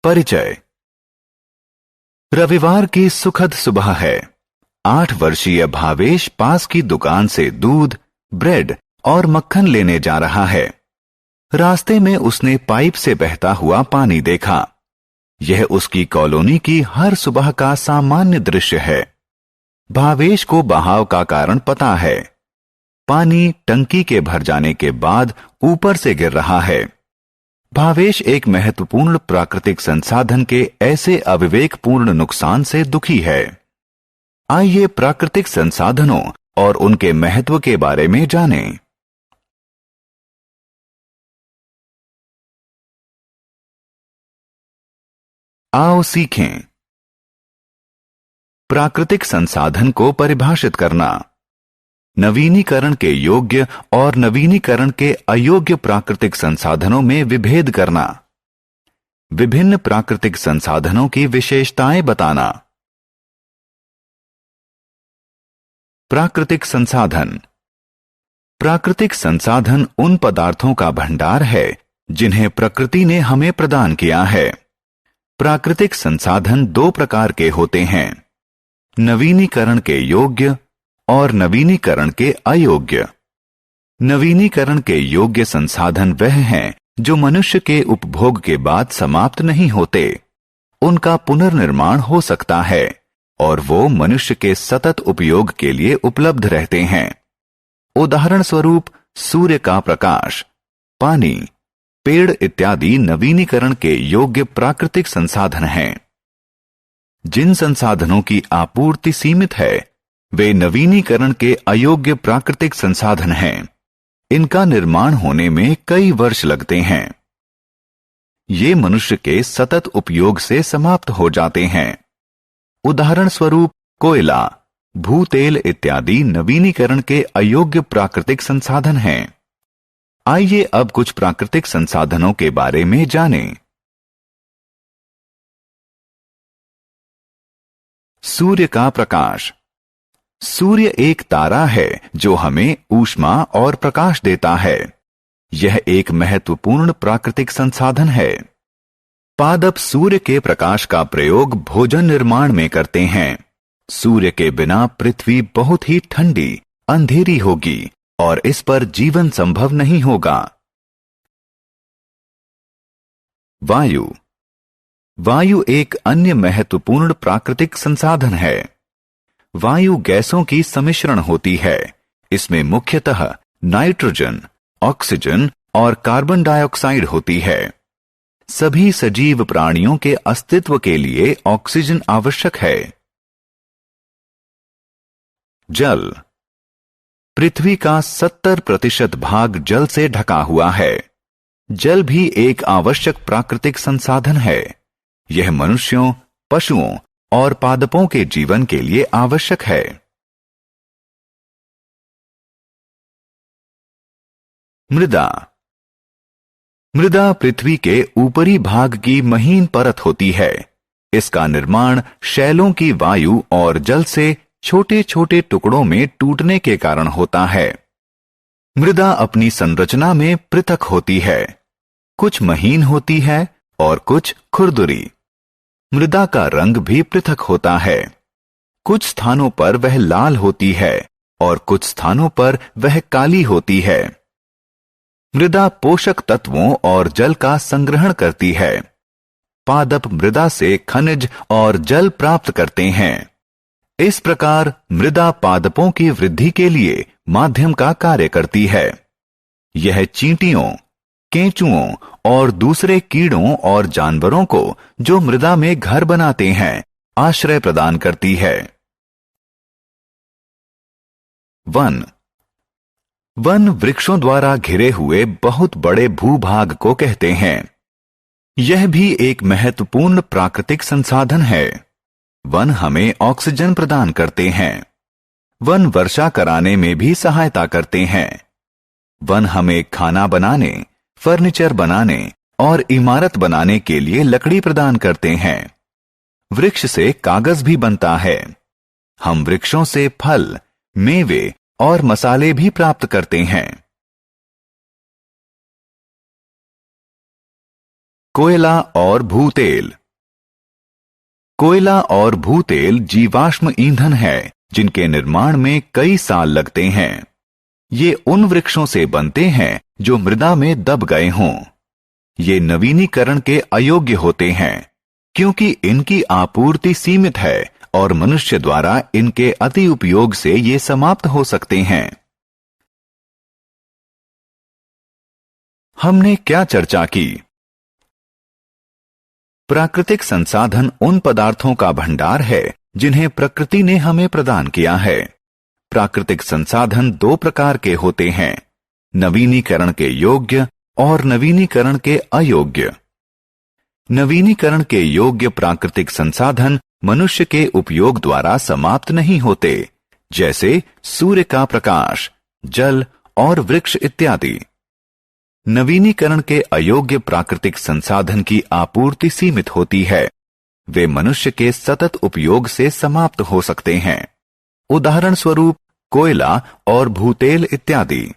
परिचय। रविवार की सुखद सुबह है। 8 वर्षीय भावेश पास की दुकान से दूध, ब्रेड और मक्खन लेने जा रहा है। रास्ते में उसने पाइप से बहता हुआ पानी देखा। यह उसकी कॉलोनी की हर सुबह का सामान्य दृश्य है। भावेश को बहाव का कारण पता है। पानी टंकी के भर जाने के बाद ऊपर से गिर रहा है। भावेश एक महत्वपूर्ण प्राकृतिक संसाधन के ऐसे अविवेकपूर्ण नुकसान से दुखी है। आइए प्राकृतिक संसाधनों और उनके महत्व के बारे में जानें। आओ सीखें। प्राकृतिक संसाधन को परिभाषित करना, नवीनीकरण के योग्य और नवीनीकरण के अयोग्य प्राकृतिक संसाधनों में विभेद करना, विभिन्न प्राकृतिक संसाधनों की विशेषताएं बताना। प्राकृतिक संसाधन। प्राकृतिक संसाधन उन पदार्थों का भंडार है जिन्हें प्रकृति ने हमें प्रदान किया है। प्राकृतिक संसाधन 2 प्रकार के होते हैं, नवीनीकरण के योग्य और नवीनीकरण के अयोग्य। नवीनीकरण के योग्य संसाधन वह हैं जो मनुष्य के उपभोग के बाद समाप्त नहीं होते। उनका पुनर्निर्माण हो सकता है और वो मनुष्य के सतत उपयोग के लिए उपलब्ध रहते हैं। उदाहरण स्वरूप सूर्य का प्रकाश, पानी, पेड़ इत्यादि नवीनीकरण के योग्य प्राकृतिक संसाधन हैं। जिन संसाधनों की आपूर्ति सीमित है वे नवीनीकरण के अयोग्य प्राकृतिक संसाधन हैं। इनका निर्माण होने में कई वर्ष लगते हैं। ये मनुष्य के सतत उपयोग से समाप्त हो जाते हैं। उदाहरण स्वरूप कोयला, भूतेल इत्यादि नवीनीकरण के अयोग्य प्राकृतिक संसाधन हैं। आइए अब कुछ प्राकृतिक संसाधनों के बारे में जानें। सूर्य का प्रकाश। सूर्य एक तारा है जो हमें ऊष्मा और प्रकाश देता है। यह एक महत्वपूर्ण प्राकृतिक संसाधन है। पादप सूर्य के प्रकाश का प्रयोग भोजन निर्माण में करते हैं। सूर्य के बिना पृथ्वी बहुत ही ठंडी, अंधेरी होगी और इस पर जीवन संभव नहीं होगा। वायु। वायु एक अन्य महत्वपूर्ण प्राकृतिक संसाधन है। वायु गैसों की सम्मिश्रण होती है। इसमें मुख्यतः नाइट्रोजन, ऑक्सीजन और कार्बन डाइऑक्साइड होती है। सभी सजीव प्राणियों के अस्तित्व के लिए ऑक्सीजन आवश्यक है। जल। पृथ्वी का 70% भाग जल से ढका हुआ है। जल भी एक आवश्यक प्राकृतिक संसाधन है। यह मनुष्यों, पशुओं और पादपों के जीवन के लिए आवश्यक है। मृदा। मृदा पृथ्वी के ऊपरी भाग की महीन परत होती है। इसका निर्माण शैलों की वायु और जल से छोटे छोटे टुकड़ों में टूटने के कारण होता है। मृदा अपनी संरचना में पृथक होती है। कुछ महीन होती है और कुछ खुरदुरी। मृदा का रंग भी पृथक होता है। कुछ स्थानों पर वह लाल होती है और कुछ स्थानों पर वह काली होती है। मृदा पोषक तत्वों और जल का संग्रहण करती है। पादप मृदा से खनिज और जल प्राप्त करते हैं। इस प्रकार मृदा पादपों की वृद्धि के लिए माध्यम का कार्य करती है। यह चींटियों, केंचुओं और दूसरे कीड़ों और जानवरों को जो मृदा में घर बनाते हैं आश्रय प्रदान करती है। वन। वन वृक्षों द्वारा घिरे हुए बहुत बड़े भूभाग को कहते हैं। यह भी एक महत्वपूर्ण प्राकृतिक संसाधन है। वन हमें ऑक्सीजन प्रदान करते हैं। वन वर्षा कराने में भी सहायता करते हैं। वन हमें खाना बनाने, फर्नीचर बनाने और इमारत बनाने के लिए लकड़ी प्रदान करते हैं। वृक्ष से कागज भी बनता है। हम वृक्षों से फल, मेवे और मसाले भी प्राप्त करते हैं। कोयला और भूतेल। कोयला और भूतेल जीवाश्म ईंधन है जिनके निर्माण में कई साल लगते हैं। ये उन वृक्षों से बनते हैं जो मृदा में दब गए हों। ये नवीनीकरण के अयोग्य होते हैं क्योंकि इनकी आपूर्ति सीमित है और मनुष्य द्वारा इनके अति उपयोग से ये समाप्त हो सकते हैं। हमने क्या चर्चा की? प्राकृतिक संसाधन उन पदार्थों का भंडार है जिन्हें प्रकृति ने हमें प्रदान किया है। प्राकृतिक संसाधन दो प्रकार के होते हैं, नवीनीकरण के योग्य और नवीनीकरण के अयोग्य। नवीनीकरण के योग्य प्राकृतिक संसाधन मनुष्य के उपयोग द्वारा समाप्त नहीं होते, जैसे सूर्य का प्रकाश, जल और वृक्ष इत्यादि। नवीनीकरण के अयोग्य प्राकृतिक संसाधन की आपूर्ति सीमित होती है। वे मनुष्य के सतत उपयोग से समाप्त हो सकते हैं। उदाहरण स्वरूप कोयला और भूतेल इत्यादि।